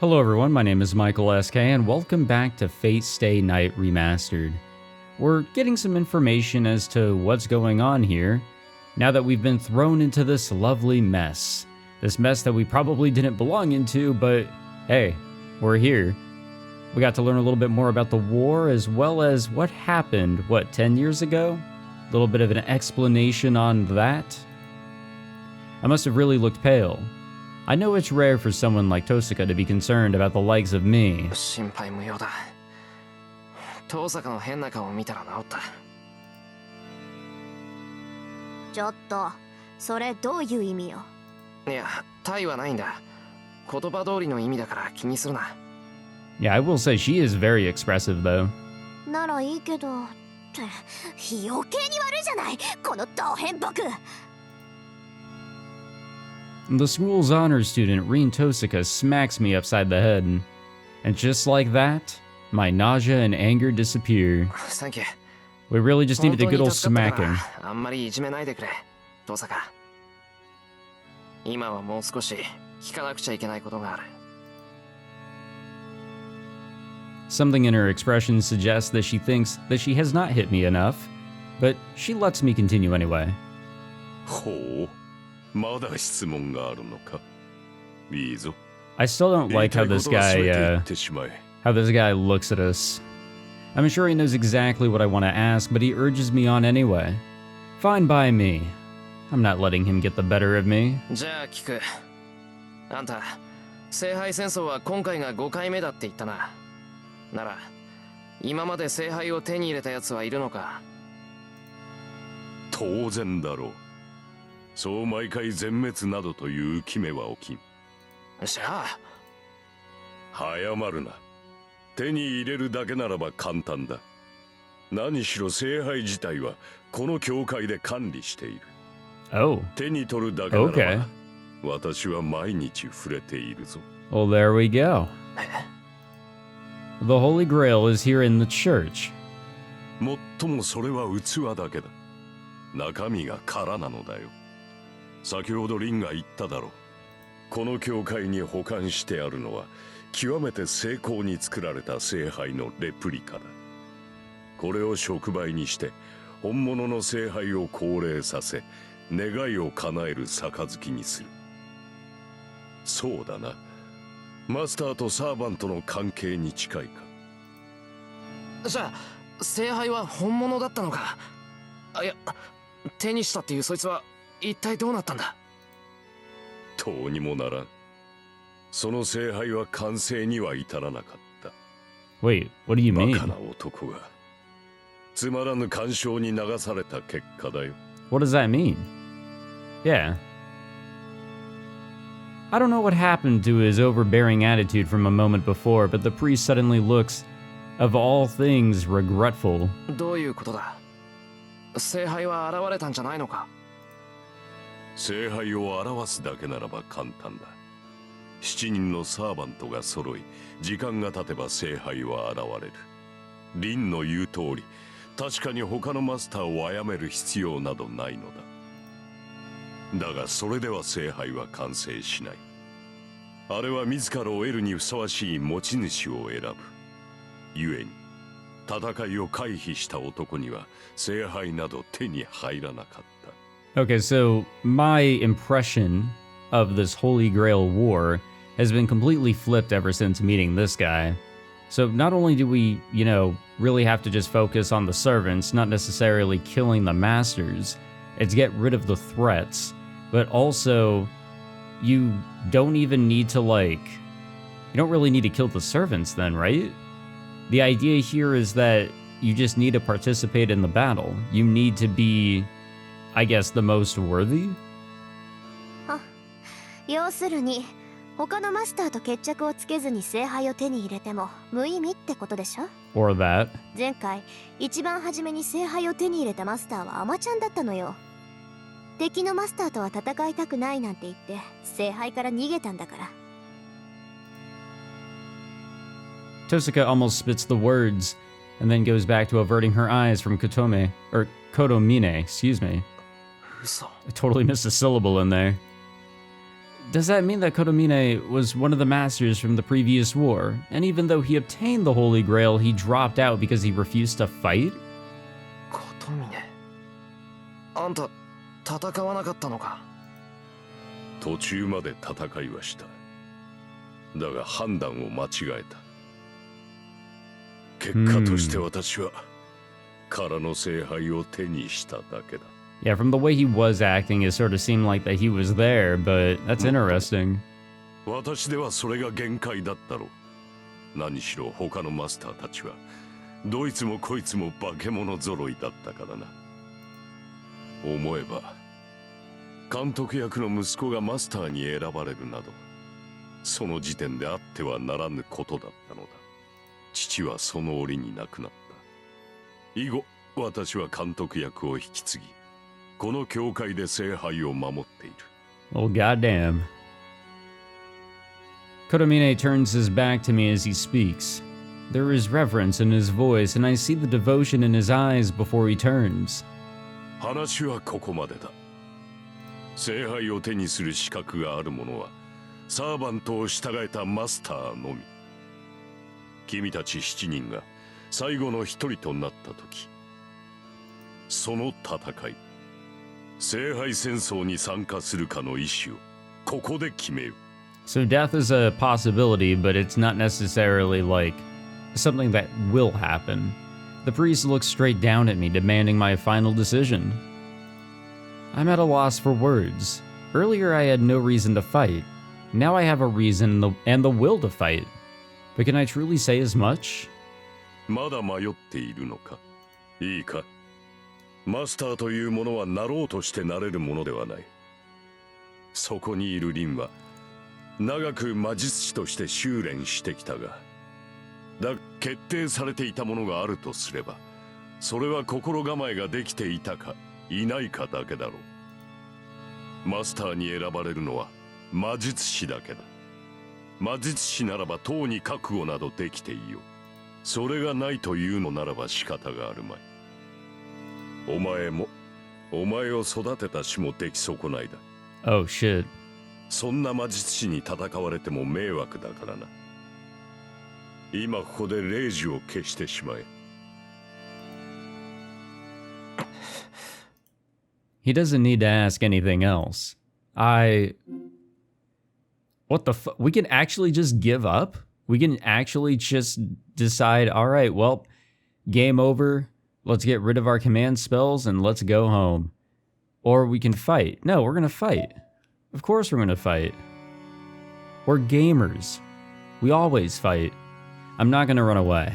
Hello everyone, my name is Michael SK and welcome back to Fate Stay Night Remastered. We're getting some information as to what's going on here, now that we've been thrown into this lovely mess. This mess that we probably didn't belong into, but hey, we're here. We got to learn a little bit more about the war as well as what happened, 10 years ago? A little bit of an explanation on that. I must have really looked pale. I know it's rare for someone like Tosaka to be concerned about the likes of me. 心配無用だ。遠坂の変な顔を見たら治った。ちょっと、それどういう意味よ。いや、対はないんだ。言葉通りの意味だから気にするな。Yeah, I will say she is very expressive though. ならいいけど、余計に悪いじゃない、このド変僕。The school's honor student, Rin Tosaka, smacks me upside the head. And just like that, my nausea and anger disappear. Thank you. We really just needed a good old smacking. あんまりいじめないでくれ、遠坂。今はもう少し聞かなくちゃいけないことがある。Something in her expression suggests that she thinks that she has not hit me enough, but she lets me continue anyway. ほう。まだ質問があるのか。いいぞ。I still don't like how this guy looks at us. I'm sure he knows exactly what I want to ask, but he urges me on anyway. Fine by me. I'm not letting him get the better of me. じゃあ聞く。あんた、聖杯戦争は今回が5回目だって言ったな。なら、今まで聖杯を手に入れた奴はいるのか。当然だろう。そう毎回全滅などという決めは起きん。じゃあ早まるな。手に入れるだけならば簡単だ。何しろ聖杯自体はこの教会で管理している。Oh. 手に取るだけならば、私は毎日触れているぞ。Well, there we go. The Holy Grail is here in the church. もっともそれは器だけだ。中身が空なのだよ。先ほどリンが言っただろう。この教会に保管してあるのは極めて精巧に作られた聖杯のレプリカだ。これを触媒にして本物の聖杯を降霊させ、願いを叶える杯にする。そうだな。マスターとサーバントの関係に近いか。じゃあ聖杯は本物だったのか。いや、手にしたっていうそいつは一体どうなったんだ。どうにもならん。その聖杯は完成には至らなかった。Wait, what do you mean? バカな男がつまらぬ干渉に流された結果だよ。What does that mean? Yeah. I don't know what happened to his overbearing attitude from a moment before, but the priest suddenly looks, of all things, regretful. どういうことだ。聖杯は現れたんじゃないのか。聖杯を表すだけならば簡単だ。7人のサーバントが揃い、時間が経てば聖杯は現れる。リンの言う通り、確かに他のマスターを殺める必要などないのだ。だがそれでは聖杯は完成しない。あれは自らを得るにふさわしい持ち主を選ぶ。故に、戦いを回避した男には聖杯など手に入らなかった。Okay, so my impression of this Holy Grail War has been completely flipped ever since meeting this guy. So not only do we, really have to just focus on the servants, not necessarily killing the masters, it's get rid of the threats, but also you don't even need to you don't really need to kill the servants then, right? The idea here is that you just need to participate in the battle. You need to be, I guess, the most worthy? 要するに、他のマスターと決着をつけずに聖杯を手に入れても無意味ってことでしょ。 Or that. 前回、一番初めに聖杯を手に入れたマスターはアマちゃんだったのよ。敵のマスターとは戦いたくないなんて言って聖杯から逃げたんだから。Tosaka almost spits the words, and then goes back to averting her eyes from Kotomine, excuse me. I totally missed a syllable in there. does that mean that Kotomine was one of the masters from the previous war, and even though he obtained the Holy Grail, he dropped out because he refused to fight? 琴峰、あんた戦わなかったのか。途中まで戦いはした。だが判断を間違えた。結果として私は空の聖杯を手にしただけだ。Yeah, from the way he was acting, it sort of seemed like that he was there, but that's interesting. 私ではそれが限界だったろう。何しろ他のマスターたちはどいつもこいつも化け物揃いだったからな。思えば監督役の息子がマスターに選ばれるなど、その時点であってはならぬことだったのだ。父はその折に亡くなった。以後私は監督役を引き継ぎ、この教会で聖杯を守っている。Well, goddamn. Kotomine turns his back to me as he speaks. There is reverence in his voice, and I see the devotion in his eyes before he turns. 話はここまでだ。聖杯を手にする資格がある者はサーバントを従えたマスターのみ。君たち7人が最後の一人となった時、その戦い、聖杯戦争に参加するかの意思をここで決めよう。 So death is a possibility, but it's not necessarily like something that will happen. The priest looks straight down at me, demanding my final decision. I'm at a loss for words. Earlier I had no reason to fight. Now I have a reason and the will to fight. But can I truly say as much? まだ迷っているのか。いいか。マスターというものはなろうとしてなれるものではない。そこにいるリンは長く魔術師として修練してきたが、決定されていたものがあるとすれば、それは心構えができていたかいないかだけだろう。マスターに選ばれるのは魔術師だけだ。魔術師ならばとうに覚悟などできていよう。それがないというのならば仕方があるまい。お前もお前を育てた師も出来損ないだ。Oh shit. そんな魔術師に戦われても迷惑だからな。今ここで霊樹を消してしまえ。He doesn't need to ask anything else. What the fuck? We can actually just give up? We can actually just decide, alright, well, game over. Let's get rid of our command spells and let's go home. Or we can fight. No, we're gonna fight. Of course we're gonna fight. We're gamers. We always fight. I'm not gonna run away.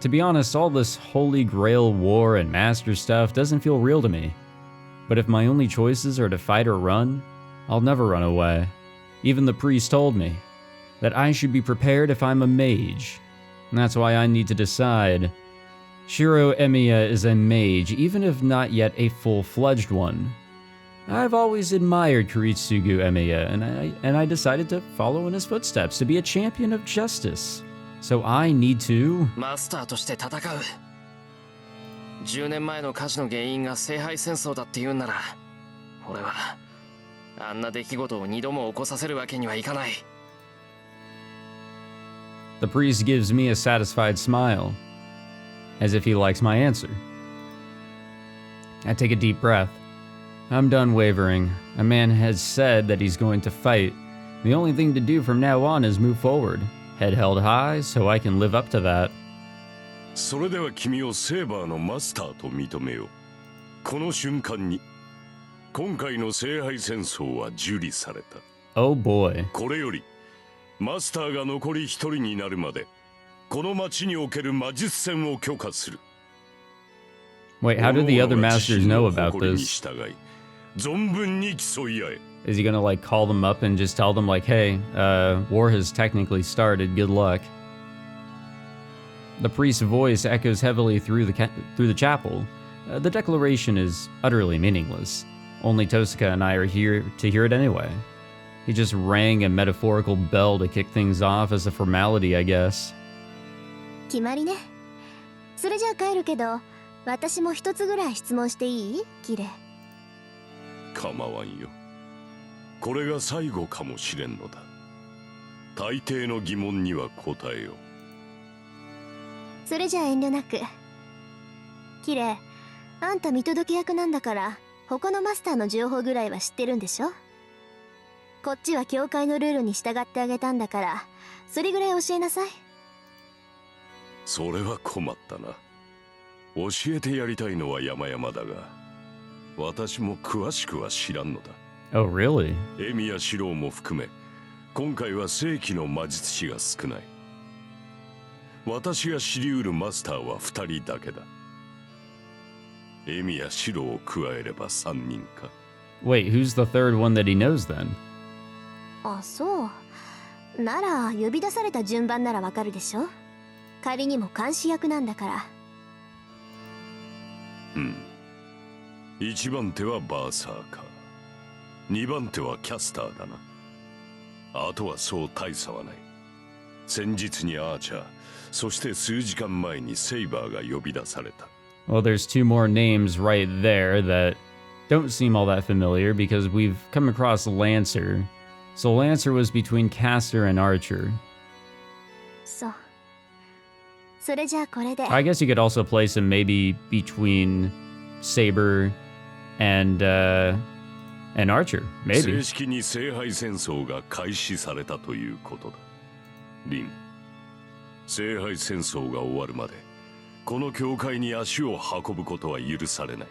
To be honest, all this Holy Grail War and Master stuff doesn't feel real to me. But if my only choices are to fight or run, I'll never run away. Even the priest told me that I should be prepared if I'm a mage. And that's why I need to decide. Shirou Emiya is a mage, even if not yet a full-fledged one. I've always admired Kiritsugu Emiya, and I decided to follow in his footsteps to be a champion of justice. So I need to... マスターとして戦う。10年前の火事の原因が聖杯戦争だって言うんなら、俺はあんな出来事を2度も起こさせるわけにはいかない。 The priest gives me a satisfied smile, as if he likes my answer. I take a deep breath. I'm done wavering. A man has said that he's going to fight. The only thing to do from now on is move forward, head held high, so I can live up to that. それでは君をセーバーのマスターと認めよう。この瞬間に今回の聖杯戦争は受理された。Oh boy. これよりマスターが残り一人になるまでこの町における魔術戦を許可する。 Wait, how do the other masters know about this? 存分に競い合え。 Is he gonna like call them up and just tell them like, hey, war has technically started, good luck? The priest's voice echoes heavily through the chapel. The declaration is utterly meaningless. Only Tosaka and I are here to hear it anyway. He just rang a metaphorical bell to kick things off as a formality, I guess. 決まりね。それじゃあ帰るけど、私も一つぐらい質問していい？キレ。構わんよ。これが最後かもしれんのだ。大抵の疑問には答えよう。それじゃ遠慮なく。キレイ、あんた見届け役なんだから他のマスターの情報ぐらいは知ってるんでしょ。こっちは教会のルールに従ってあげたんだから、それぐらい教えなさい。それは困ったな。教えてやりたいのは山々だが、私も詳しくは知らんのだ。Oh, really? エミやシロウも含め、今回は正規の魔術師が少ない。私が知り得るマスターは2人だけだ。エミやシロウを加えれば3人か。Wait, who's the third one that he knows then? あ、そう。なら呼び出された順番ならわかるでしょ。仮にも監視役なんだから。1番手はバーサーカー、2番手はキャスターだな。あとはそう大差はない。先日にアーチャー、そして数時間前にセイバーが呼び出された。Well, there's two more names right there that don't seem all that familiar because we've come across Lancer. So Lancer was between Caster and Archer. そう。それじゃあこれで。I guess you could also place him maybe between Saber and Archer, 正 maybe. 式に聖杯戦争が開始されたということだ。リン、聖杯戦争が終わるまでこの教会に足を運ぶことは許されない。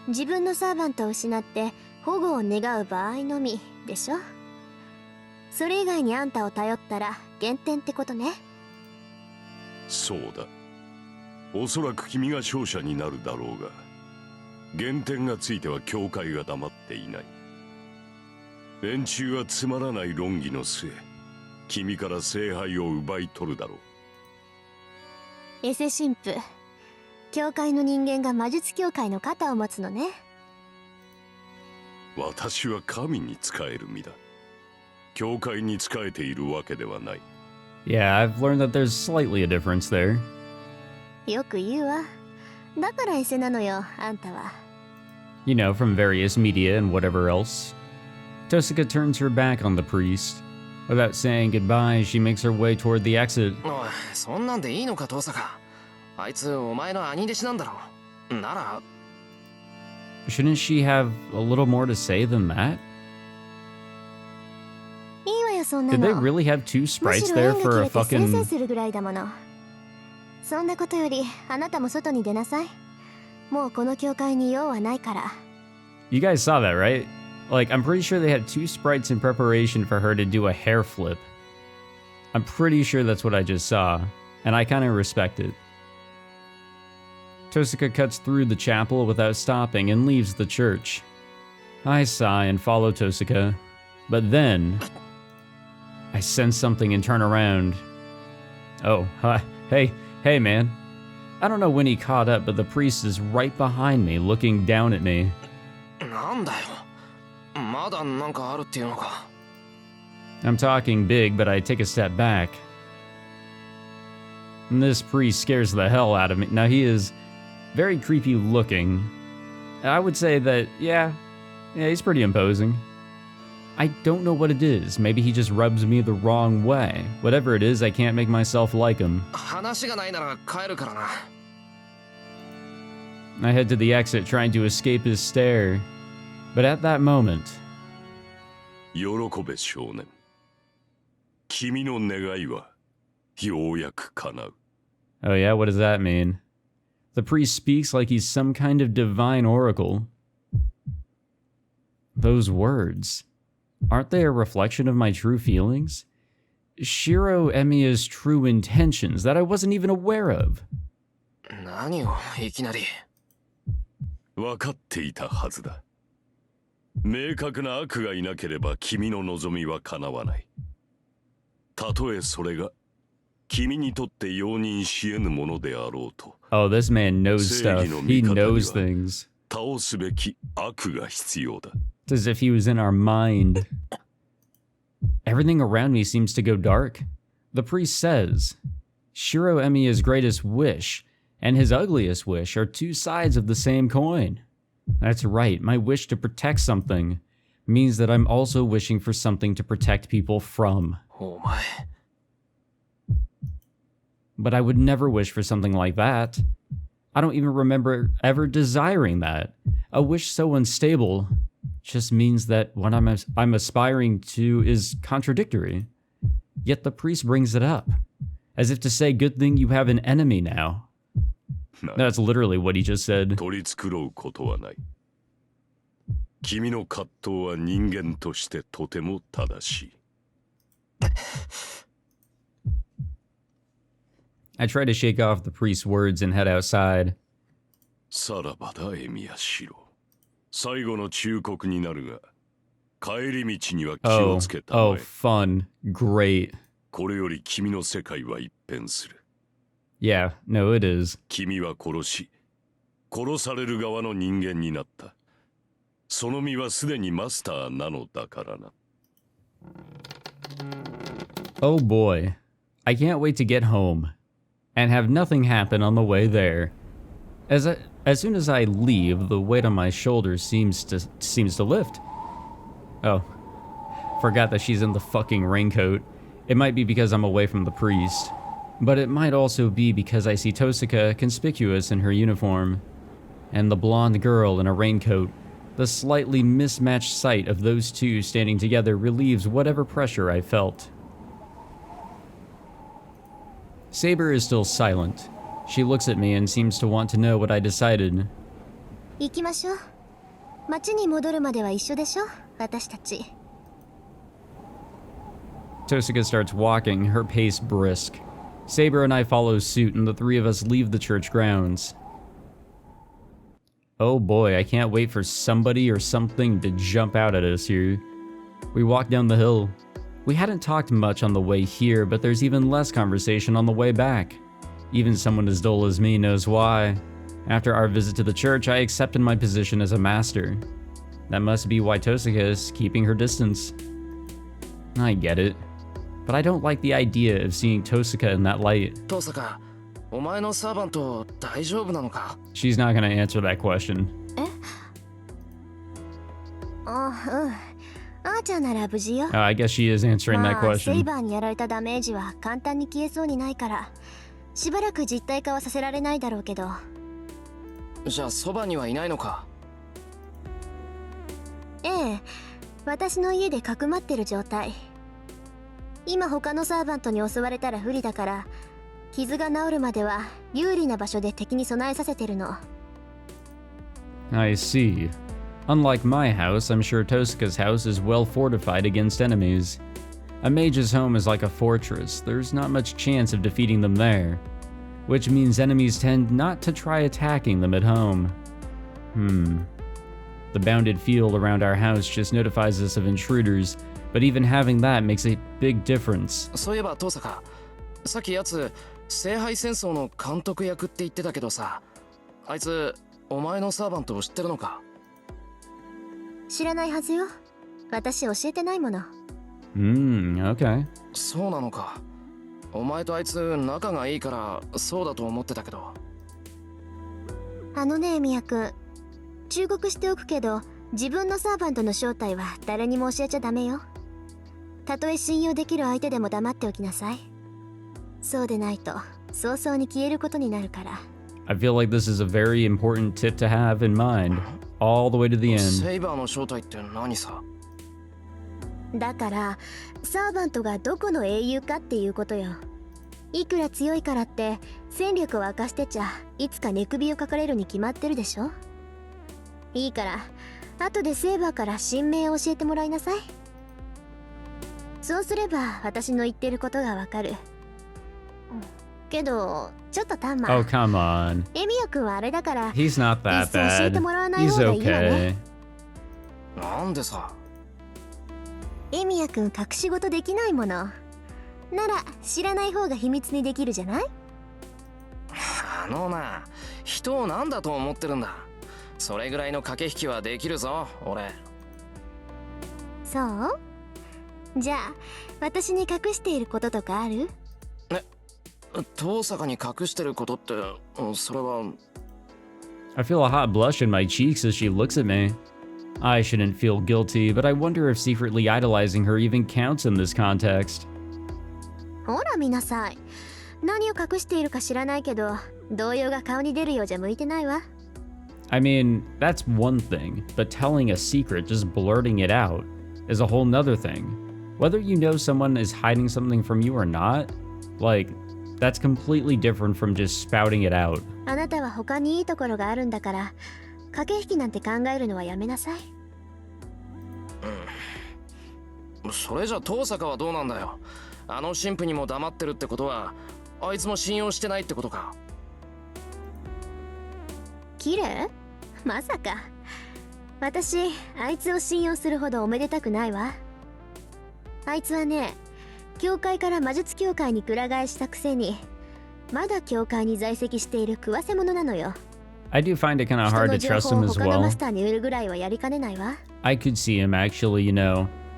自分のサーバントを失って保護を願う場合のみでしょ。それ以外にあんたを頼ったら減点ってことね。そうだ。おそらく君が勝者になるだろうが、減点がついては教会が黙っていない。連中はつまらない論議の末、君から聖杯を奪い取るだろう。エセ神父、教会の人間が魔術協会の肩を持つのね。私は神に仕える身だ。教会に仕えているわけではない。Yeah, I've learned that there's slightly a difference there. よく言うわ。だからエセなのよ、あんたは。You know, from various media and whatever else. Tosaka turns her back on the priest. Without saying goodbye, she makes her way toward the exit. おい、そんなんでいいのか遠坂。あいつお前の兄弟子なんだろ。なら Shouldn't she have a little more to say than that? いいわよ、そんな Did の。 they really have two む sprites しろ there 縁 for が a 切れて先制 fucking... するぐらいだもの。そんなことよりあなたも外に出なさい。もうこの教会に用はないから。 You guys saw that, right? Like, I'm pretty sure they had two sprites in preparation for her to do a hair flip. I'm pretty sure that's what I just saw, and I kind of respect it. Tosaka cuts through the chapel without stopping and leaves the church. I sigh and follow Tosaka, but then I sense something and turn around. Oh, hi. Hey, man. I don't know when he caught up, but the priest is right behind me, looking down at me. なんだよ。まだなんかあるっていうのか。I'm talking big, but I take a step back. And this priest scares the hell out of me. Now, he is very creepy looking. I would say that, yeah, he's pretty imposing. I don't know what it is. Maybe he just rubs me the wrong way. Whatever it is, I can't make myself like him. 話がないなら帰るからな。I head to the exit, trying to escape his stare. But at that moment... 喜べ少年。君の願いはようやく叶う。 Oh yeah, what does that mean? The priest speaks like he's some kind of divine oracle. Those words, aren't they a reflection of my true feelings? Shirou Emiya's true intentions that I wasn't even aware of. 何をいきなり。分かっていたはずだ。明確な悪がいなければ君の望みは叶わない。たとえそれが君にとって容認し得ぬものであろうと。Oh, this man knows stuff. He knows things. 倒すべき悪が必要だ。It's as if he was in our mind. Everything around me seems to go dark. The priest says, Shirou Emiya's greatest wish and his ugliest wish are two sides of the same coin. That's right, my wish to protect something means that I'm also wishing for something to protect people from. お前 But I would never wish for something like that. I don't even remember ever desiring that. A wish so unstable just means that what I'm aspiring to is contradictory. Yet the priest brings it up, as if to say, good thing you have an enemy now. That's literally what he just said. 取り繕うことはない。君の葛藤は人間としてとても正しい。I try to shake off the priest's words and head outside. さらばだ、エミヤシロ。最後の忠告になるが、帰り道には気をつけたまえ。Oh, fun. Great. これより君の世界は一変する。Yeah, no, it is. 君は殺し、殺される側の人間になった。その身はすでにマスターなのだからな。Oh boy. I can't wait to get home and have nothing happen on the way there. As soon as I leave, the weight on my shoulders seems to lift. Oh. Forgot that she's in the fucking raincoat. It might be because I'm away from the priest. But it might also be because I see Tosuka conspicuous in her uniform. And the blonde girl in a raincoat. The slightly mismatched sight of those two standing together relieves whatever pressure I felt. Saber is still silent. She looks at me and seems to want to know what I decided. 行きましょう。町に戻るまでは一緒でしょ、私たち。Tosuka starts walking, her pace brisk. Saber and I follow suit, and the three of us leave the church grounds. Oh boy, I can't wait for somebody or something to jump out at us here. We walk down the hill. We hadn't talked much on the way here, but there's even less conversation on the way back. Even someone as dull as me knows why. After our visit to the church, I accepted my position as a master. That must be why Tosuka is keeping her distance. I get it. But I don't like the idea of seeing Tosuka in that light. トサカ、お前のサーバント大丈夫なのか She's not gonna answer that question. あーちゃんなら無事よ。 I guess she is answering that セイ question. バーにやられたダメージは簡単に消えそうにないから、しばらく実体化はさせられないだろうけど。じゃあそばにはいないのかええ、私の家でかくまってる状態。今他のサーバントに襲われたら不利だから、傷が治るまでは有利な場所で敵に備えさせてるの。I see. Unlike my house, I'm sure Tosuka's house is well fortified against enemies. A mage's home is like a fortress. There's not much chance of defeating them there. Which means enemies tend not to try attacking them at home. The bounded field around our house just notifies us of intruders, but even having that makes a big difference. そういえばトサカ、さっきやつ聖杯戦争の監督役って言ってたけどさ、あいつお前のサーバントを知ってるのか知らないはずよ。私教えてないもの。Okay. そうなのか。お前とあいつ仲がいいからそうだと思ってたけど。あのね、ミヤ君。忠告しておくけど、自分のサーバントの正体は誰にも教えちゃダメよ。たとえ信用できる相手でも黙っておきなさい。そうでないと早々に消えることになるから。I feel like this is a very important tip to have in mind, all the way to the end. セイバーの正体って何さだからサーバントがどこの英雄かっていうことよ。いくら強いからって戦力を明かしてちゃいつか寝首をかかれるに決まってるでしょ。いいから後でセーバーから神名を教えてもらいなさい。そうすれば私の言ってることがわかる。けどちょっとタンマ Oh, come on. エミヤ君はあれだから He's not いっ that そ教えて bad. もらわない He's 方がいいわね。okay. なんでさエミヤ君隠し事できないものなら知らない方が秘密にできるじゃない。あのな、人を何だと思ってるんだ。それぐらいの駆け引きはできるぞ俺。そうじゃあ私に隠していることとかある？遠坂に隠してることってそれは I feel a hot blush in my cheeks as she looks at me. I shouldn't feel guilty, but I wonder if secretly idolizing her even counts in this context. ほら見なさい。何を隠しているか知らないけど、動揺が顔に出るようじゃ向いてないわ。I mean, that's one thing, but telling a secret, just blurting it out, is a whole nother thing. Whether you know someone is hiding something from you or not, like, that's completely different from just spouting it out. あなたは他にいいところがあるんだから、駆け引きなんて考えるのはやめなさい。それじゃ遠坂はどうなんだよ。あの神父にも黙ってるってことは、あいつも信用してないってことか。綺麗？まさか。私、あいつを信用するほどおめでたくないわ。あいつはね、教会から魔術協会にくら替えしたくせに、まだ教会に在籍している食わせ者なのよ。I do find it kind of hard to trust him as 他のマ well. スターに売るぐらいはやりかねないわ。I could see him actually,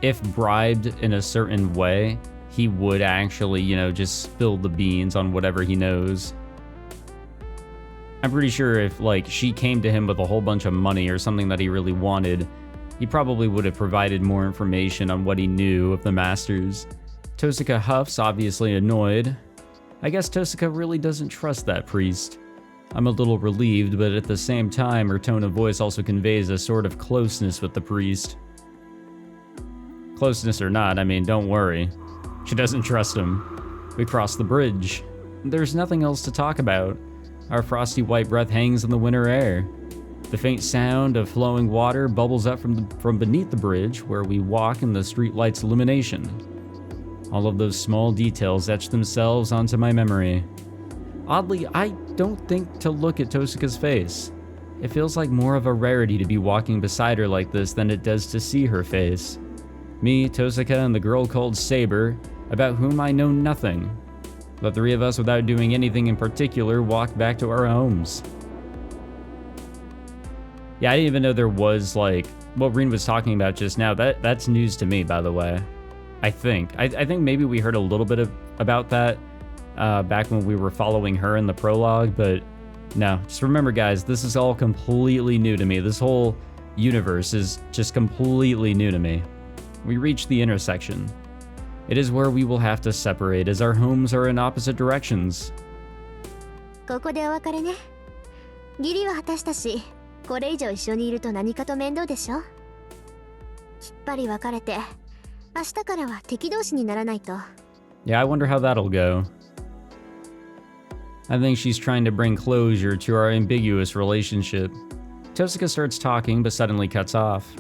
if bribed in a certain way, he would actually, just spill the beans on whatever he knows. I'm pretty sure if, she came to him with a whole bunch of money or something that he really wanted, he probably would have provided more information on what he knew of the masters. Tosaka huffs, obviously annoyed. I guess Tosaka really doesn't trust that priest. I'm a little relieved, but at the same time, her tone of voice also conveys a sort of closeness with the priest. Closeness or not, I mean, don't worry. She doesn't trust him. We cross the bridge. There's nothing else to talk about. Our frosty white breath hangs in the winter air. The faint sound of flowing water bubbles up from beneath the bridge where we walk in the streetlight's illumination. All of those small details etch themselves onto my memory. Oddly, I don't think to look at Tosaka's face. It feels like more of a rarity to be walking beside her like this than it does to see her face. Me, Tosaka, and the girl called Saber, about whom I know nothing. The three of us, without doing anything in particular, walk back to our homes. Yeah, I didn't even know there was, what Reen was talking about just now. That's news to me, by the way. I think. I think maybe we heard a little bit about that back when we were following her in the prologue, but no. Just remember, guys, this is all completely new to me. This whole universe is just completely new to me. We reach the intersection. It is where we will have to separate as our homes are in opposite directions. ここでお別れね。義理は果たしたし、これ以上一緒にいると何かと面倒でしょ。きっぱり別れて、明日からは敵同士にならないと。Yeah, I wonder how that'll go. I think she's trying to bring closure to our ambiguous relationship. Tosaka starts talking but suddenly cuts off.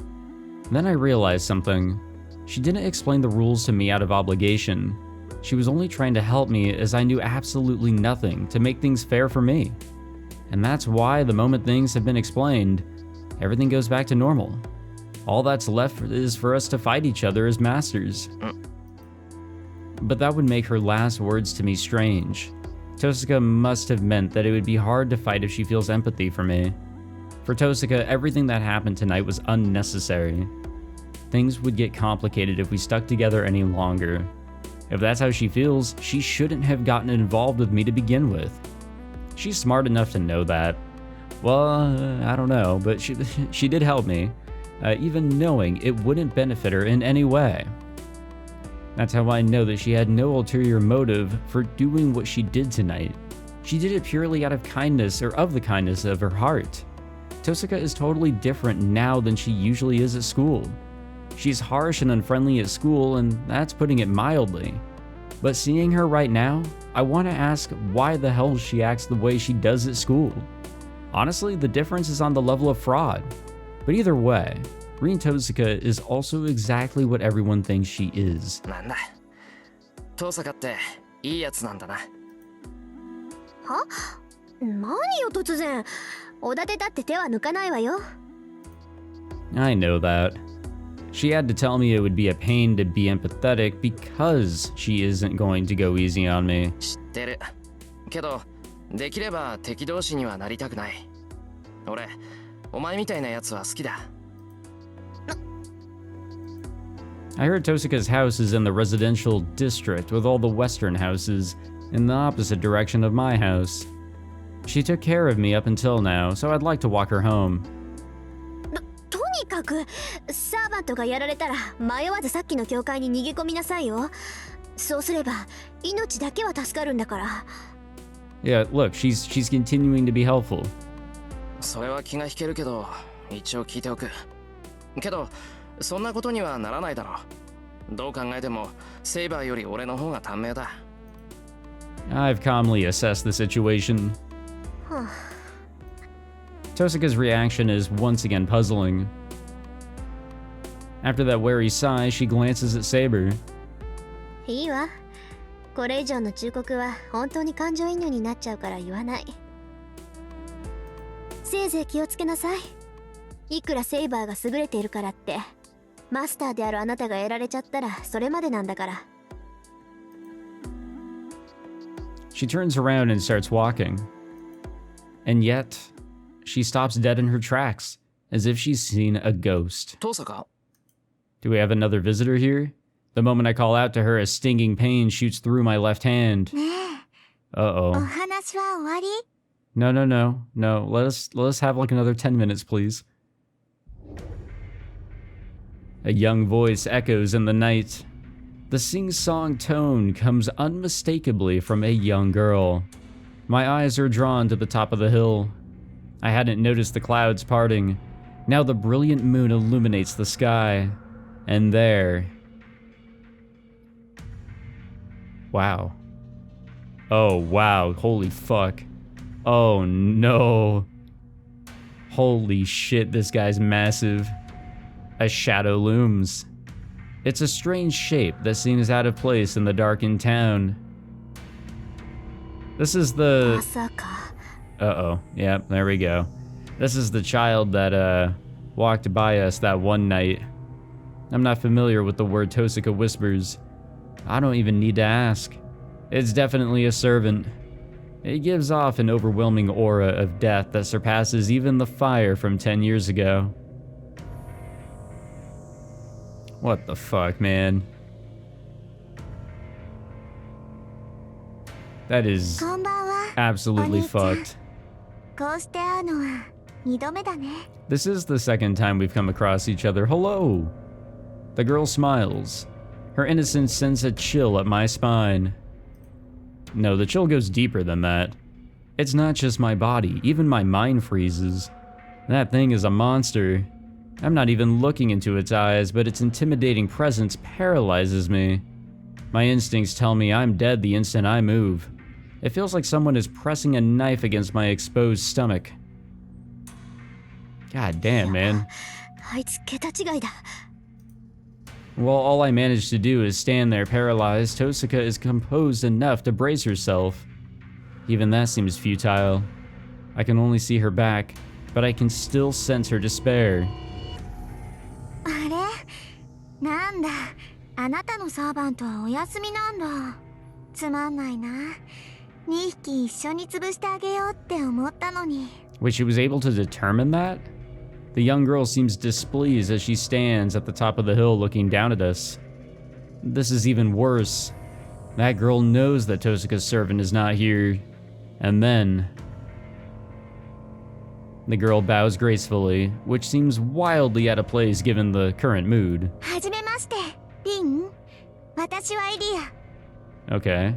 Then I realize something. She didn't explain the rules to me out of obligation. She was only trying to help me as I knew absolutely nothing to make things fair for me. And that's why the moment things have been explained, everything goes back to normal. All that's left is for us to fight each other as masters. But that would make her last words to me strange. Tosaka must have meant that it would be hard to fight if she feels empathy for me. For Tosaka, everything that happened tonight was unnecessary. Things would get complicated if we stuck together any longer. If that's how she feels, she shouldn't have gotten involved with me to begin with. She's smart enough to know that. Well, I don't know, but she did help me, even knowing it wouldn't benefit her in any way. That's how I know that she had no ulterior motive for doing what she did tonight. She did it purely out of kindness or of the kindness of her heart. Tosaka is totally different now than she usually is at school. She's harsh and unfriendly at school, and that's putting it mildly. But seeing her right now, I want to ask why the hell she acts the way she does at school. Honestly, the difference is on the level of fraud. But either way, Rin Tosaka is also exactly what everyone thinks she is. なんだ。Tosakaっていいやつなんだな。は？何よ突然。おだてだって手は抜かないわよ。I know that. She had to tell me it would be a pain to be empathetic because she isn't going to go easy on me. 知ってる。けど、できれば敵同士にはなりたくない。俺、お前みたいなやつは好きだ。I heard Tosaka's house is in the residential district with all the western houses in the opposite direction of my house. She took care of me up until now, so I'd like to walk her home. とにかくサーバントがやられたら迷わずさっきの教会に逃げ込みなさいよ。そうすれば命だけは助かるんだから。 Yeah, look, she's continuing to be helpful. それは気が引けるけど、一応聞いておく。けど、そんなことにはならないだろう。どう考えても、セイバーより俺の方が短命だ。I've calmly assessed the situation. Tosaka's reaction is once again puzzling. After that wary sigh, she glances at Saber. いいわ。これ以上の忠告は本当に感情移入になっちゃうから言わない。せいぜい気をつけなさい。いくらセイバーが優れているからって、マスターであるあなたがやられちゃったらそれまでなんだから。She turns around and starts walking. And yet, she stops dead in her tracks, as if she's seen a ghost. トサカ? Do we have another visitor here? The moment I call out to her, a stinging pain shoots through my left hand. Uh-oh. お話は終わり? No. Let us have like another 10 minutes, please. A young voice echoes in the night. The sing-song tone comes unmistakably from a young girl. My eyes are drawn to the top of the hill. I hadn't noticed the clouds parting. Now the brilliant moon illuminates the sky. And there... Wow. Oh, wow. Holy fuck. Oh, no. Holy shit, this guy's massive. A shadow looms. It's a strange shape that seems out of place in the darkened town. This is the... Uh-oh. Yep, there we go. This is the child that, walked by us that one night. I'm not familiar with the word Tosaka whispers. I don't even need to ask. It's definitely a servant. It gives off an overwhelming aura of death that surpasses even the fire from 10 years ago. What the fuck, man? That is absolutely fucked. This is the second time we've come across each other. Hello! The girl smiles. Her innocence sends a chill up my spine. No, the chill goes deeper than that. It's not just my body, even my mind freezes. That thing is a monster. I'm not even looking into its eyes, but its intimidating presence paralyzes me. My instincts tell me I'm dead the instant I move. It feels like someone is pressing a knife against my exposed stomach. God damn, man. Well, all I managed to do is stand there paralyzed. Tosaka is composed enough to brace herself. Even that seems futile. I can only see her back, but I can still sense her despair. なんだ、あなたのサーバントはお休みなんだ。つまんないな。2匹一緒に潰してあげようって思ったのに。Wait, she was able to determine that? The young girl seems displeased as she stands at the top of the hill looking down at us. This is even worse. That girl knows that Tosaka's servant is not here. And then... The girl bows gracefully, which seems wildly out of place given the current mood. はじめまして、リン。私はイリア。Okay.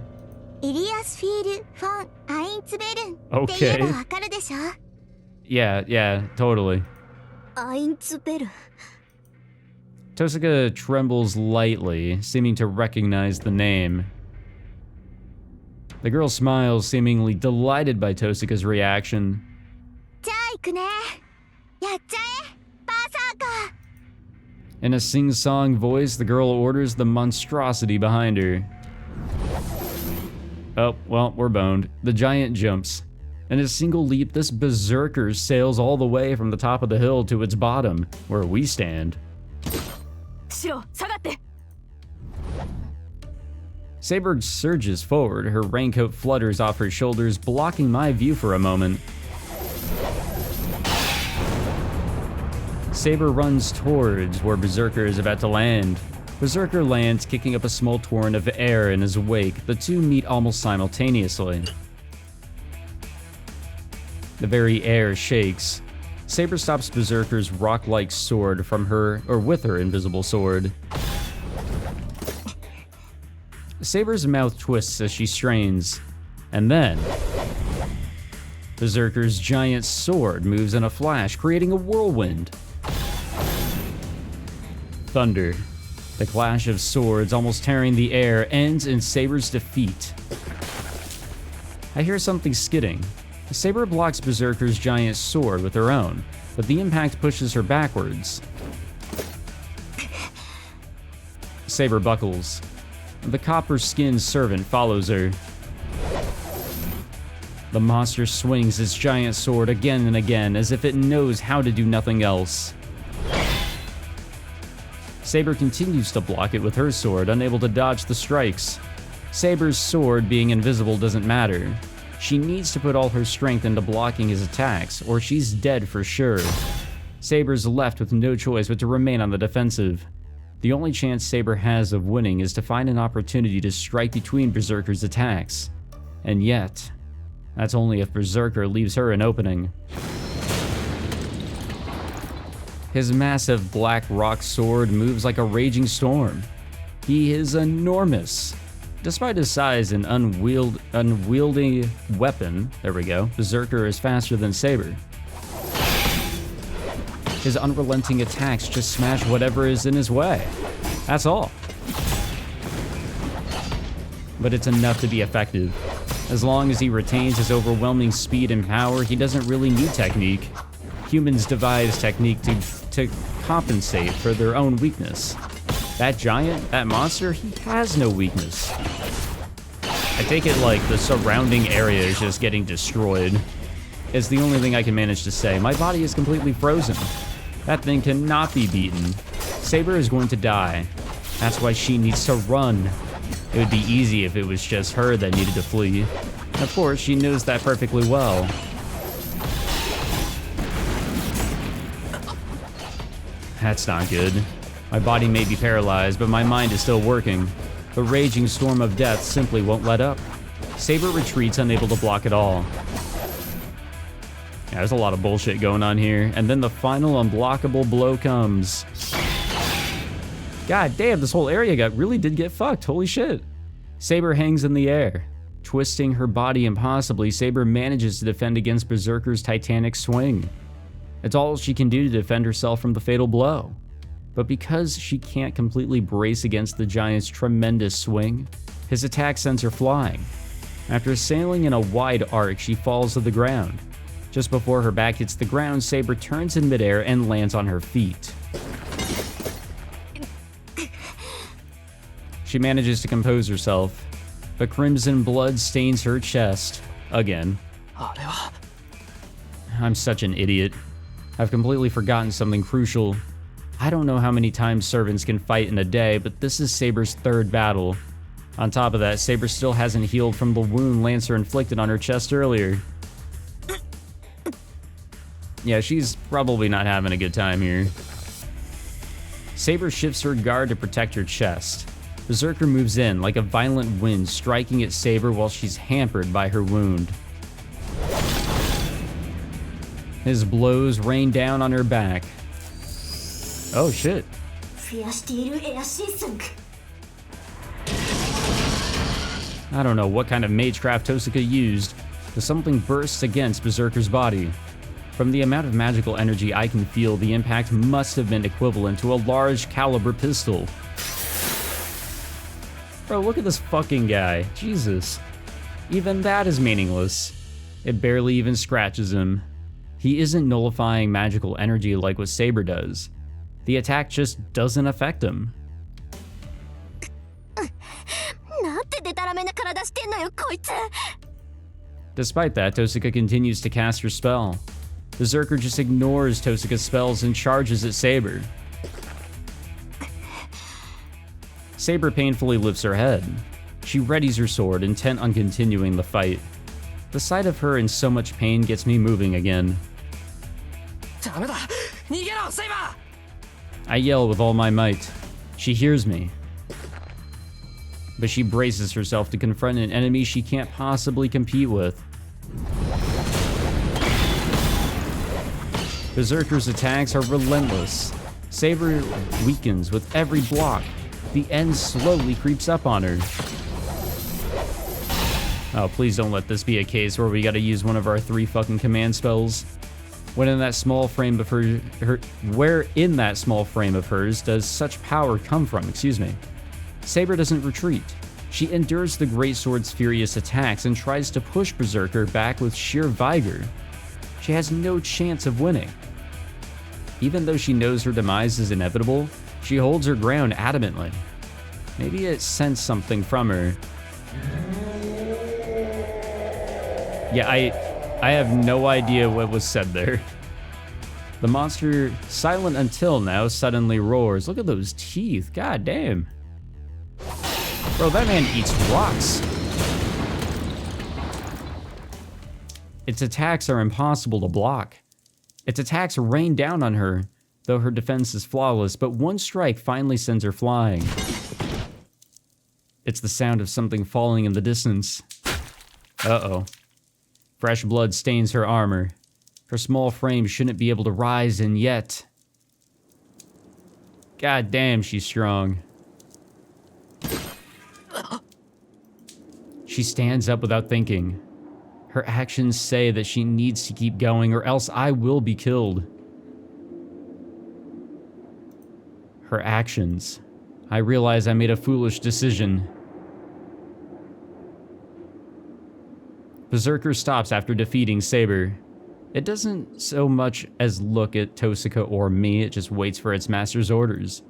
イリアスフィール・フォン・アインツベルン。Okay. って言えばわかるでしょ? Yeah, totally. アインツベルン。Tosaka trembles lightly, seeming to recognize the name. The girl smiles, seemingly delighted by Tosaka's reaction. じゃあ行くね。やっちゃえ、バーサーカー。 In a sing-song voice, the girl orders the monstrosity behind her. Oh, well, we're boned. The giant jumps. In a single leap, this berserker sails all the way from the top of the hill to its bottom, where we stand. Shirou, 下がって。 Saber surges forward, her raincoat flutters off her shoulders, blocking my view for a moment. Saber runs towards where Berserker is about to land. Berserker lands, kicking up a small torrent of air in his wake. The two meet almost simultaneously. The very air shakes. Saber stops Berserker's rock-like sword from with her invisible sword. Saber's mouth twists as she strains, and then Berserker's giant sword moves in a flash, creating a whirlwind. Thunder. The clash of swords, almost tearing the air, ends in Saber's defeat. I hear something skidding. Saber blocks Berserker's giant sword with her own, but the impact pushes her backwards. Saber buckles. The copper-skinned servant follows her. The monster swings its giant sword again and again, as if it knows how to do nothing else. Saber continues to block it with her sword, unable to dodge the strikes. Saber's sword being invisible doesn't matter. She needs to put all her strength into blocking his attacks, or she's dead for sure. Saber's left with no choice but to remain on the defensive. The only chance Saber has of winning is to find an opportunity to strike between Berserker's attacks. And yet, that's only if Berserker leaves her an opening. His massive black rock sword moves like a raging storm. He is enormous. Despite his size and unwieldy weapon, Berserker is faster than Saber. His unrelenting attacks just smash whatever is in his way. That's all. But it's enough to be effective. As long as he retains his overwhelming speed and power, he doesn't really need technique. Humans devise technique to compensate for their own weakness. That giant, that monster, he has no weakness. I take it like the surrounding area is just getting destroyed. It's the only thing I can manage to say. My body is completely frozen. That thing cannot be beaten. Saber is going to die. That's why she needs to run. It would be easy if it was just her that needed to flee. Of course, she knows that perfectly well. That's not good. My body may be paralyzed, but my mind is still working. The raging storm of death simply won't let up. Saber retreats, unable to block it all. Yeah, there's a lot of bullshit going on here. And then the final unblockable blow comes. God damn, this whole area really did get fucked. Holy shit. Saber hangs in the air. Twisting her body impossibly, Saber manages to defend against Berserker's titanic swing. It's all she can do to defend herself from the fatal blow. But because she can't completely brace against the giant's tremendous swing, his attack sends her flying. After sailing in a wide arc, she falls to the ground. Just before her back hits the ground, Saber turns in midair and lands on her feet. She manages to compose herself, but crimson blood stains her chest again. I'm such an idiot. I've completely forgotten something crucial. I don't know how many times servants can fight in a day, but this is Saber's third battle. On top of that, Saber still hasn't healed from the wound Lancer inflicted on her chest earlier. Yeah, she's probably not having a good time here. Saber shifts her guard to protect her chest. Berserker moves in like a violent wind, striking at Saber while she's hampered by her wound. His blows rain down on her back. Oh shit. I don't know what kind of magecraft Tosuka used, but something bursts against Berserker's body. From the amount of magical energy I can feel, the impact must have been equivalent to a large caliber pistol. Bro, look at this fucking guy. Jesus. Even that is meaningless. It barely even scratches him. He isn't nullifying magical energy like what Saber does. The attack just doesn't affect him. Despite that, Tosuka continues to cast her spell. Berserker just ignores Tosuka's spells and charges at Saber. Saber painfully lifts her head. She readies her sword, intent on continuing the fight. The sight of her in so much pain gets me moving again. I yell with all my might. She hears me. But she braces herself to confront an enemy she can't possibly compete with. Berserker's attacks are relentless. Saber weakens with every block. The end slowly creeps up on her. Oh, please don't let this be a case where we gotta use one of our 3 fucking command spells. Where in that small frame of hers does such power come from? Excuse me. Saber doesn't retreat. She endures the Greatsword's furious attacks and tries to push Berserker back with sheer vigor. She has no chance of winning. Even though she knows her demise is inevitable, she holds her ground adamantly. Maybe it sensed something from her. Yeah, I have no idea what was said there. The monster, silent until now, suddenly roars. Look at those teeth, god damn. Bro, that man eats rocks. Its attacks are impossible to block. Its attacks rain down on her, though her defense is flawless, but one strike finally sends her flying. It's the sound of something falling in the distance. Uh-oh. Fresh blood stains her armor. Her small frame shouldn't be able to rise, and yet... God damn, she's strong. She stands up without thinking. Her actions say that she needs to keep going, or else I will be killed. Her actions. I realize I made a foolish decision. Berserker stops after defeating Saber. It doesn't so much as look at Tosuka or me, it just waits for its master's orders.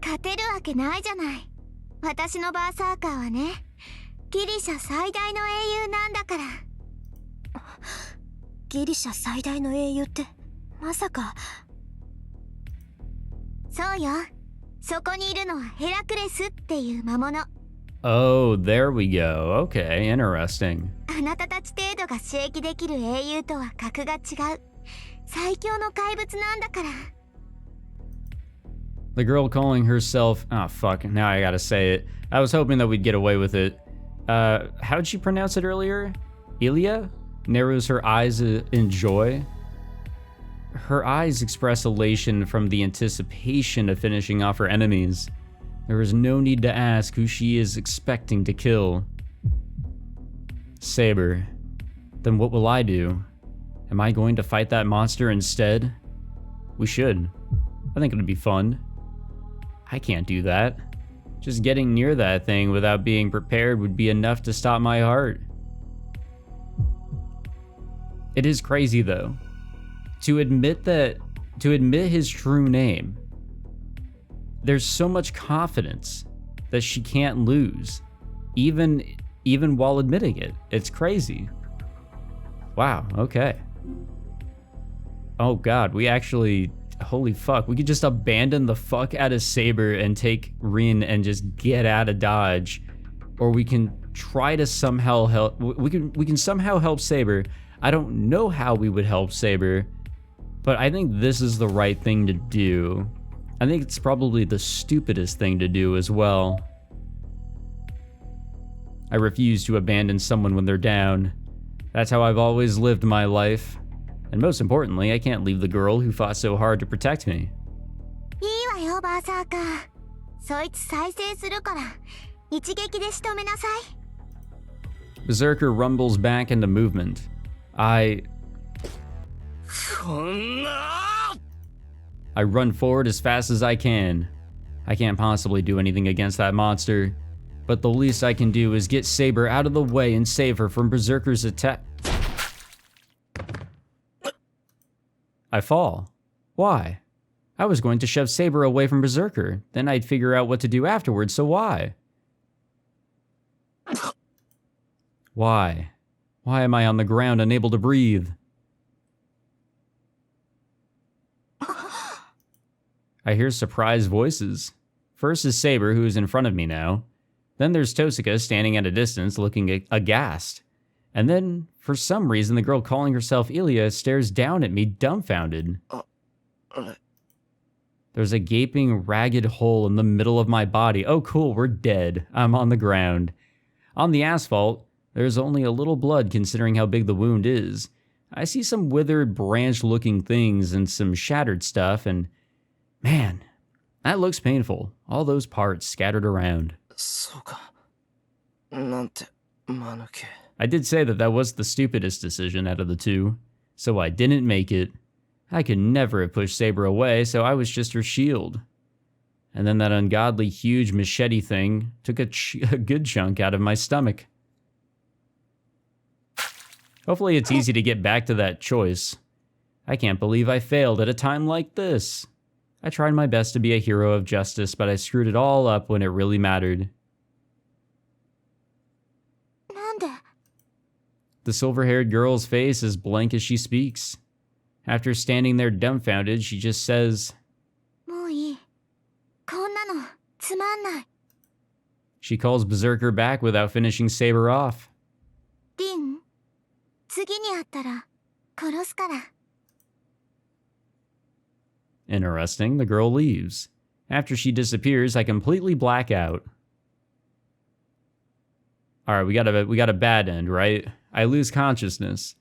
勝てるわけないじゃない。私のバーサーカーはね、ギリシャ最大の英雄なんだから。ギリシャ最大の英雄って、まさか。そうよ。そこにいるのはヘラクレスっていう魔物。Oh, there we go. Okay, interesting. あなたたち程度が刺激できる英雄とは格が違う。最強の怪物なんだから。The girl calling herself... Oh, fuck. Now I gotta say it. I was hoping that we'd get away with it. How'd she pronounce it earlier? Illya? Narrows her eyes in joy. Her eyes express elation from the anticipation of finishing off her enemies. There is no need to ask who she is expecting to kill. Saber. Then what will I do? Am I going to fight that monster instead? We should. I think it'd be fun. I can't do that. Just getting near that thing without being prepared would be enough to stop my heart. It is crazy though. To admit his true name, there's so much confidence that she can't lose, even while admitting it. It's crazy. Wow, okay. Oh god, we actually... Holy fuck, we could just abandon the fuck out of Saber and take Rin and just get out of Dodge. Or we can try to somehow help... We can somehow help Saber. I don't know how we would help Saber, but I think this is the right thing to do. I think it's probably the stupidest thing to do as well. I refuse to abandon someone when they're down. That's how I've always lived my life. And most importantly, I can't leave the girl who fought so hard to protect me. いいわよ、バーサーカー。そいつ再生するから、一撃で仕留めなさい。Berserker rumbles back into movement. I run forward as fast as I can. I can't possibly do anything against that monster, but the least I can do is get Saber out of the way and save her from Berserker's attack. I fall. Why? I was going to shove Saber away from Berserker, then I'd figure out what to do afterwards, so why? Why? Why am I on the ground unable to breathe? I hear surprised voices. First is Saber, who is in front of me now. Then there's Tosuka standing at a distance looking aghast. And then, for some reason, the girl calling herself Illya stares down at me dumbfounded. There's a gaping, ragged hole in the middle of my body. Oh cool, we're dead. I'm on the ground. On the asphalt, there's only a little blood considering how big the wound is. I see some withered branch-looking things and some shattered stuff, and man, that looks painful. All those parts scattered around. そうか。なんて間抜け。I did say that that was the stupidest decision out of the two, so I didn't make it. I could never have pushed Saber away, so I was just her shield. And then that ungodly huge machete thing took a good chunk out of my stomach. Hopefully it's easy to get back to that choice. I can't believe I failed at a time like this. I tried my best to be a hero of justice, but I screwed it all up when it really mattered. なんで The silver-haired girl's face is blank as she speaks. After standing there dumbfounded, she just says, もういい。こんなのつまんない。 She calls Berserker back without finishing Saber off. リン、次に会ったら殺すから。 Interesting, the girl leaves. After she disappears, I completely black out. Alright, we got a bad end, right? I lose consciousness.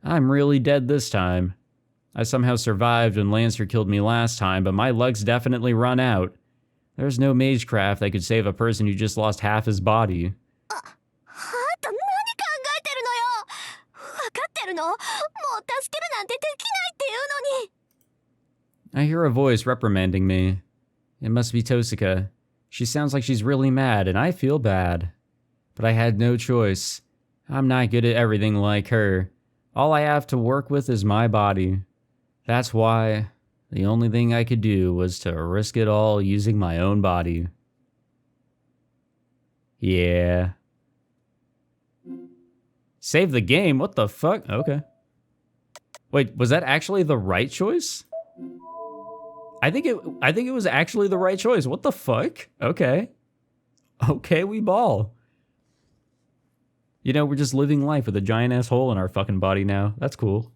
I'm really dead this time. I somehow survived when Lancer killed me last time, but my luck's definitely run out. There's no magecraft that could save a person who just lost half his body. はあと何考えてるのよ。わかってるの？もう助けるなんてできないっていうのに。 I hear a voice reprimanding me. It must be Tosika. She sounds like she's really mad, and I feel bad. But I had no choice. I'm not good at everything like her. All I have to work with is my body. That's why the only thing I could do was to risk it all using my own body. Yeah. Save the game? What the fuck? Okay. Wait, was that actually the right choice? I think it was actually the right choice. What the fuck? Okay. Okay, we ball. You know, we're just living life with a giant ass hole in our fucking body now. That's cool.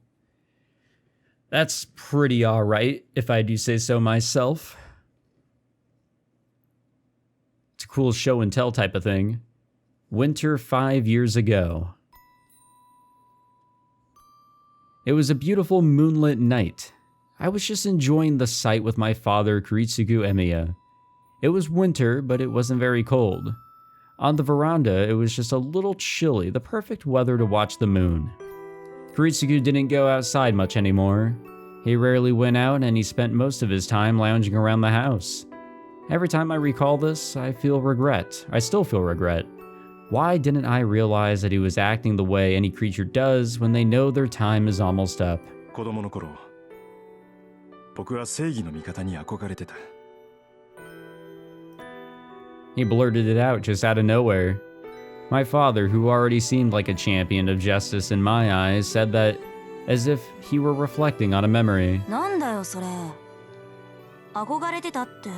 That's pretty alright, if I do say so myself. It's a cool show and tell type of thing. Winter 5 years ago. It was a beautiful moonlit night. I was just enjoying the sight with my father, Kiritsugu Emiya. It was winter, but it wasn't very cold. On the veranda, it was just a little chilly, the perfect weather to watch the moon. Kiritsugu didn't go outside much anymore. He rarely went out, and he spent most of his time lounging around the house. Every time I recall this, I feel regret. I still feel regret. Why didn't I realize that he was acting the way any creature does when they know their time is almost up? 子供の頃、僕は正義の味方に憧れてた。He blurted it out just out of nowhere. My father, who already seemed like a champion of justice in my eyes, said that as if he were reflecting on a memory. なんだよそれ。憧れてたって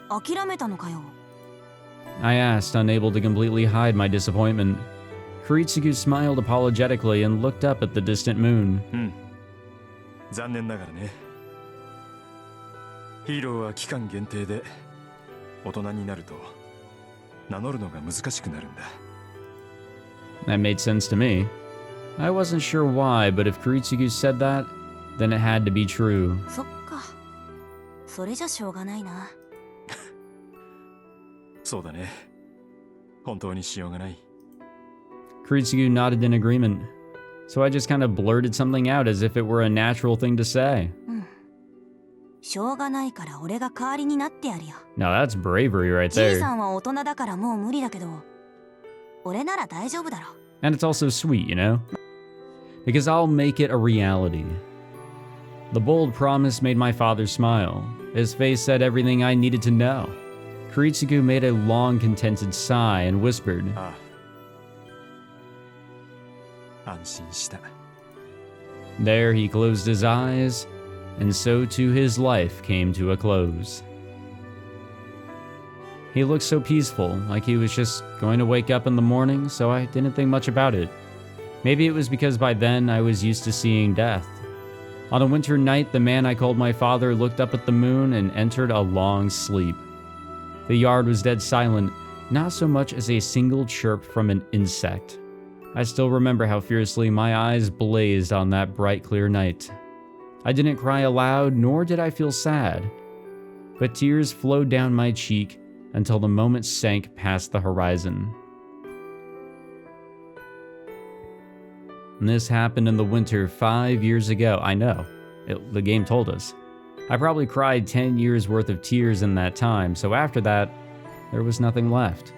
諦めたのかよ。I asked, unable to completely hide my disappointment. Kiritsugu smiled apologetically and looked up at the distant moon. 残念ながらね。ヒーローは期間限定で、大人になると名乗るのが難しくなるんだ。That made sense to me. I wasn't sure why, but if Kiritsugu said that, then it had to be true. そっか。それじゃしょうがないな。そうだね。本当にしようがない。Kiritsugu nodded in agreement. So I just kind of blurted something out as if it were a natural thing to say. しょうがないから俺が代わりになってやるよ。Now that's bravery right じい there. さんは大人だからもう無理だけど、俺なら大丈夫だろ。And it's also sweet, you know? Because I'll make it a reality. The bold promise made my father smile. His face said everything I needed to know. Kiritsugu made a long, contented sigh and whispered, ああ。安心した。There he closed his eyes, and so too his life came to a close. He looked so peaceful, like he was just going to wake up in the morning, so I didn't think much about it. Maybe it was because by then I was used to seeing death. On a winter night, the man I called my father looked up at the moon and entered a long sleep. The yard was dead silent, not so much as a single chirp from an insect. I still remember how fiercely my eyes blazed on that bright, clear night. I didn't cry aloud, nor did I feel sad, but tears flowed down my cheek until the moment sank past the horizon. And this happened in the winter 5 years ago. I know, the game told us. I probably cried 10 years worth of tears in that time, so after that, there was nothing left.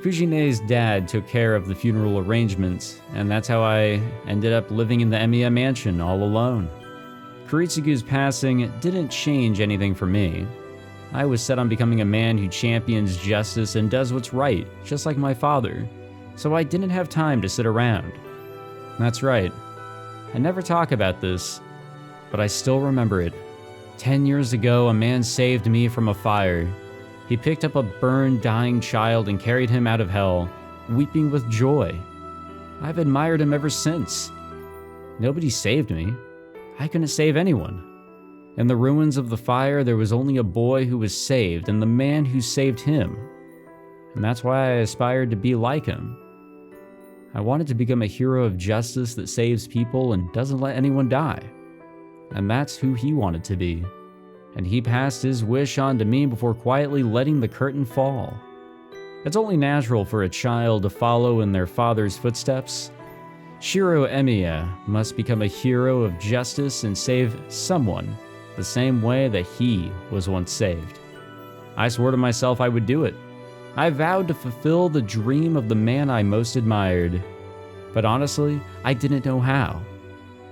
Fujine's dad took care of the funeral arrangements, and that's how I ended up living in the Emiya mansion all alone. Kiritsugu's passing didn't change anything for me. I was set on becoming a man who champions justice and does what's right, just like my father, so I didn't have time to sit around. That's right. I never talk about this, but I still remember it. 10 years ago, a man saved me from a fire. He picked up a burned, dying child and carried him out of hell, weeping with joy. I've admired him ever since. Nobody saved me. I couldn't save anyone. In the ruins of the fire, there was only a boy who was saved and the man who saved him. And that's why I aspired to be like him. I wanted to become a hero of justice that saves people and doesn't let anyone die. And that's who he wanted to be. And he passed his wish on to me before quietly letting the curtain fall. It's only natural for a child to follow in their father's footsteps. Shirou Emiya must become a hero of justice and save someone the same way that he was once saved. I swore to myself I would do it. I vowed to fulfill the dream of the man I most admired. But honestly, I didn't know how.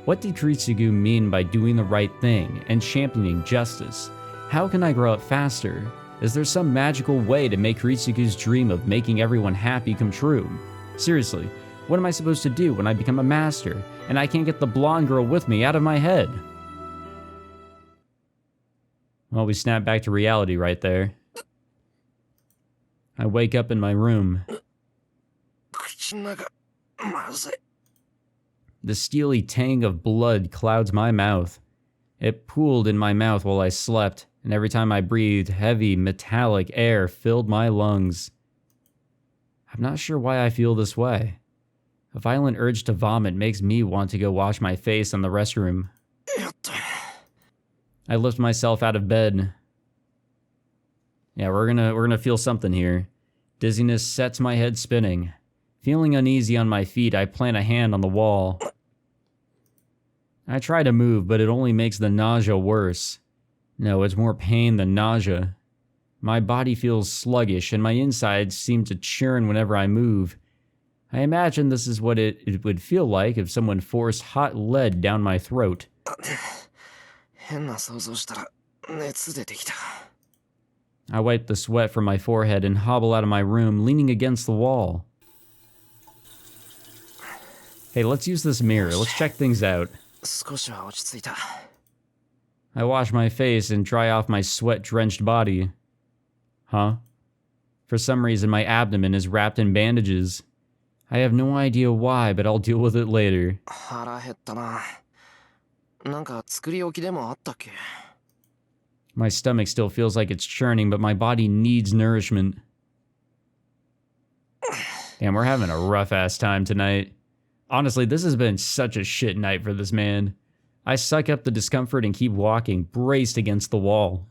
What did Kiritsugu mean by doing the right thing and championing justice? How can I grow up faster? Is there some magical way to make Kiritsugu's dream of making everyone happy come true? Seriously, what am I supposed to do when I become a master and I can't get the blonde girl with me out of my head? Well, we snap back to reality right there. I wake up in my room. The steely tang of blood clouds my mouth. It pooled in my mouth while I slept, and every time I breathed, heavy, metallic air filled my lungs. I'm not sure why I feel this way. A violent urge to vomit makes me want to go wash my face in the restroom. I lift myself out of bed. Yeah, we're gonna feel something here. Dizziness sets my head spinning. Feeling uneasy on my feet, I plant a hand on the wall. I try to move, but it only makes the nausea worse. No, it's more pain than nausea. My body feels sluggish, and my insides seem to churn whenever I move. I imagine this is what it would feel like if someone forced hot lead down my throat. I wipe the sweat from my forehead and hobble out of my room, leaning against the wall. Hey, let's use this mirror. Let's check things out. I wash my face and dry off my sweat-drenched body. Huh? For some reason, my abdomen is wrapped in bandages. I have no idea why, but I'll deal with it later. My stomach still feels like it's churning, but my body needs nourishment. Damn, we're having a rough-ass time tonight. Honestly, this has been such a shit night for this man. I suck up the discomfort and keep walking, braced against the wall.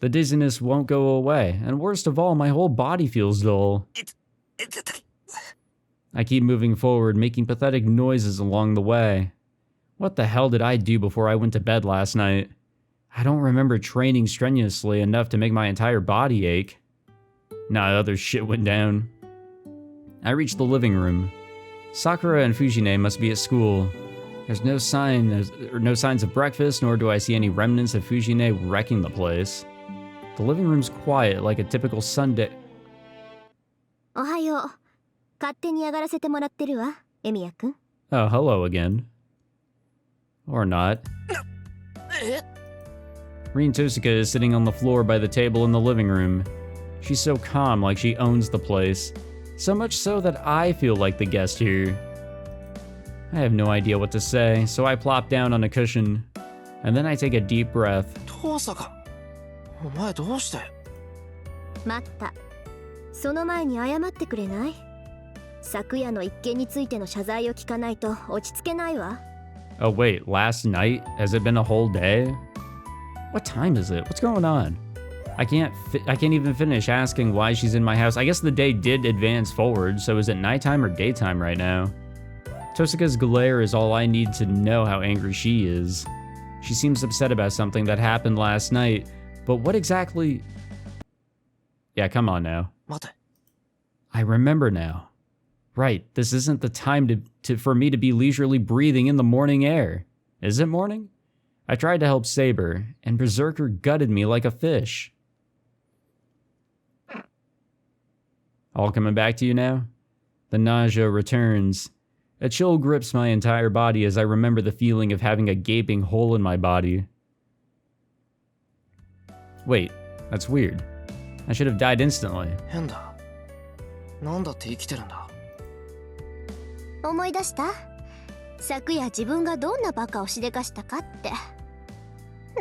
The dizziness won't go away, and worst of all, my whole body feels dull. I keep moving forward, making pathetic noises along the way. What the hell did I do before I went to bed last night? I don't remember training strenuously enough to make my entire body ache. Nah, other shit went down. I reached the living room. Sakura and Fujine must be at school. There's no signs of breakfast, nor do I see any remnants of Fujine wrecking the place. The living room's quiet, like a typical Sunday. おはよう。勝手に上がらせてもらってるわ、エミヤくん。 Oh, hello again. Or not. Rin Tosuka is sitting on the floor by the table in the living room. She's so calm, like she owns the place. So much so that I feel like the guest here. I have no idea what to say, so I plop down on a cushion. And then I take a deep breath. お前どうして？待った。その前に謝ってくれない？昨夜の一件についての謝罪を聞かないと落ち着けないわ。 Oh wait, last night? Has it been a whole day? What time is it? What's going on? I can't even finish asking why she's in my house. I guess the day did advance forward, so is it nighttime or daytime right now? Tosaka's glare is all I need to know how angry she is. She seems upset about something that happened last night, but what exactly... Yeah, come on now. 待て。 I remember now. Right, this isn't the time for me to be leisurely breathing in the morning air. Is it morning? I tried to help Saber, and Berserker gutted me like a fish. All coming back to you now? The nausea returns. A chill grips my entire body as I remember the feeling of having a gaping hole in my body. Wait, that's weird. I should have died instantly. 変だ。なんだって生きてるんだ。思い出した？昨夜自分がどんなバカをしでかしたかって。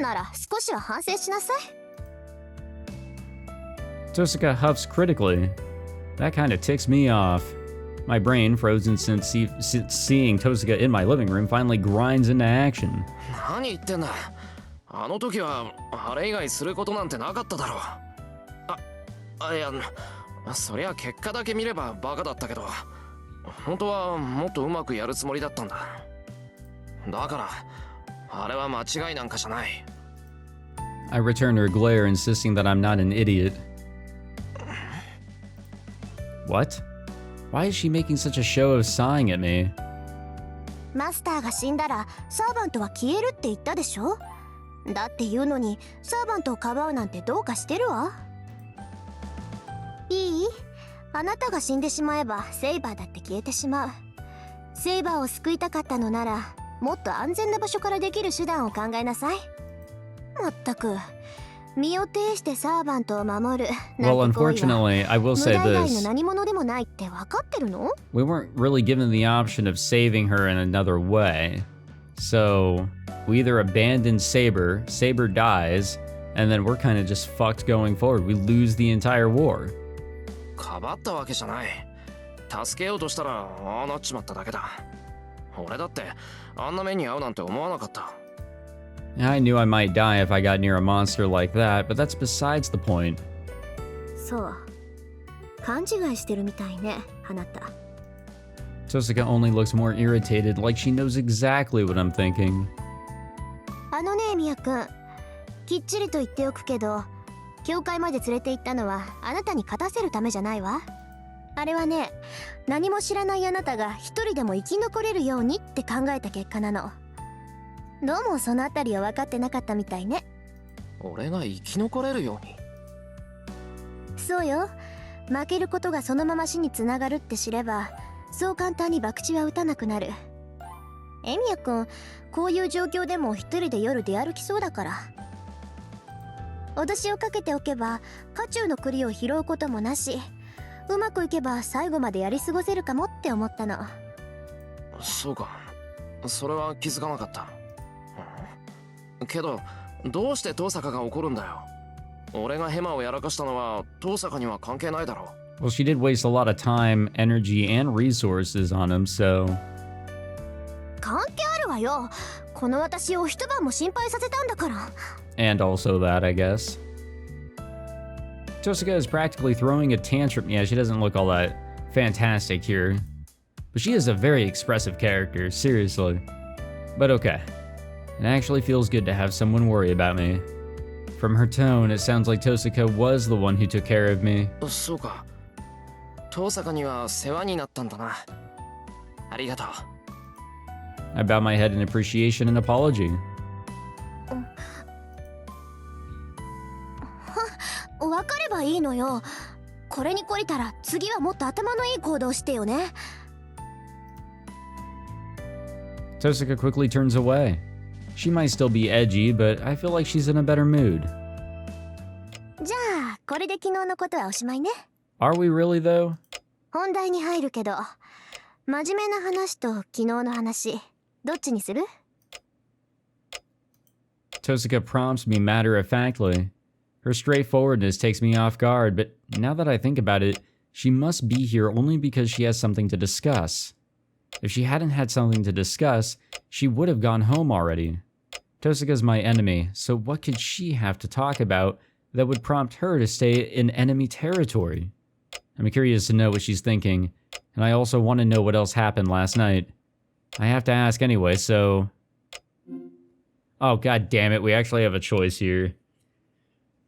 なら少しは反省しなさい。 Tosaka huffs critically. That kind of ticks me off. My brain, frozen since seeing Tosaka in my living room, finally grinds into action. 何言ってんだ。あの時はあれ以外することなんてなかっただろう。いや、そりゃ結果だけ見ればバカだったけど、本当はもっとうまくやるつもりだったんだ。だからあれは間違いなんかじゃない。 I return her glare, insisting that I'm not an idiot. What? Why is she making such a show of sighing at me? マスターが死んだらサーバントは消えるって言ったでしょ。だって言うのにサーバントをかばうなんてどうかしてるわ。いい？あなたが死んでしまえばセイバーだって消えてしまう。セイバーを救いたかったのならもっと安全な場所からできる手段を考えなさい。まったく身を挺してサーバントを守るなん Well, て行為は unfortunately, I will 無 say 駄以外の this. 何者でもないって分かってるの？ We weren't really given the option of saving her in another way. So, we either abandon Saber, Saber dies, and then we're kind of just fucked going forward. We lose the entire war. かばったわけじゃない。助けようとしたらああなっちまっただけだ。俺だってあんな目に遭うなんて思わなかった。 I knew I might die if I got near a monster like that, but that's besides the point. そう。勘違いしてるみたいね、あなた。 Tosaka only looks more irritated, like she knows exactly what I'm thinking. あのね、ミヤくん。きっちりと言っておくけど、教会まで連れて行ったのはあなたに勝たせるためじゃないわ。あれはね、何も知らないあなたが一人でも生き残れるようにって考えた結果なの。どうもそのあたりを分かってなかったみたいね。俺が生き残れるように。そうよ。負けることがそのまま死につながるって知れば、そう簡単に博打は打たなくなる。エミヤくん、こういう状況でも一人で夜出歩きそうだから。脅しをかけておけば家中の栗を拾うこともなし、うまくいけば最後までやり過ごせるかもって思ったの。そうか、それは気づかなかった。けどどうして遠坂が怒るんだよ。俺がヘマをやらかしたのは遠坂には関係ないだろう。 Well, she did waste a lot of time, energy, and resources on him, so... 関係あるわよ。この私を一晩も心配させたんだから。 And also that, I guess. Tosaka is practically throwing a tantrum. Yeah, she doesn't look all that fantastic here. But she is a very expressive character, seriously. But okay. It actually feels good to have someone worry about me. From her tone, it sounds like Tosaka was the one who took care of me. そうか、遠坂には世話になったんだな。ありがとう。 I bow my head in appreciation and apology. 分かればいいのよ。これに懲りたら次はもっと頭のいい行動してよね。 Tosaka quickly turns away. She might still be edgy, but I feel like she's in a better mood. じゃあこれで昨日のことはおしまいね。 Are we really, though? 本題に入るけど、真面目な話と昨日の話、どっちにする？ Tosaka prompts me matter-of-factly. Her straightforwardness takes me off guard, but now that I think about it, She must be here only because she has something to discuss. If she hadn't had something to discuss, she would have gone home already. Tosaka's my enemy, so what could she have to talk about that would prompt her to stay in enemy territory? I'm curious to know what she's thinking, and I also want to know what else happened last night. I have to ask anyway, so... Oh, god damn it, we actually have a choice here.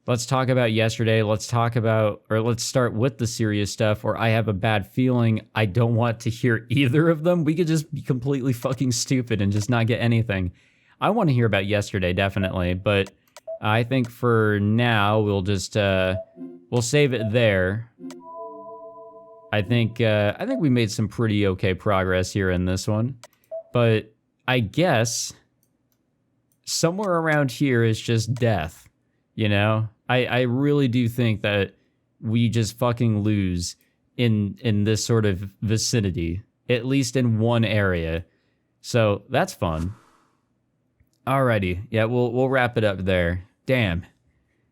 Let's talk about yesterday, let's start with the serious stuff, or I have a bad feeling I don't want to hear either of them. We could just be completely fucking stupid and just not get anything. I want to hear about yesterday, definitely, but I think for now, we'll just, we'll save it there. I think we made some pretty okay progress here in this one, but I guess somewhere around here is just death, you know? I really do think that we just fucking lose in this sort of vicinity, at least in one area. So that's fun. Alrighty, yeah, we'll wrap it up there. Damn,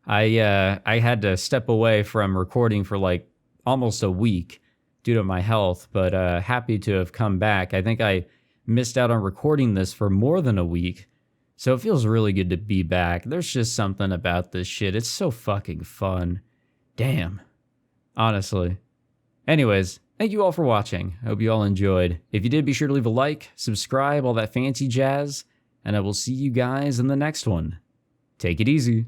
I had to step away from recording for like almost a week due to my health, but happy to have come back. I think I missed out on recording this for more than a week, so it feels really good to be back. There's just something about this shit. It's so fucking fun. Damn, honestly. Anyways, thank you all for watching. I hope you all enjoyed. If you did, be sure to leave a like, subscribe, all that fancy jazz, and I will see you guys in the next one. Take it easy.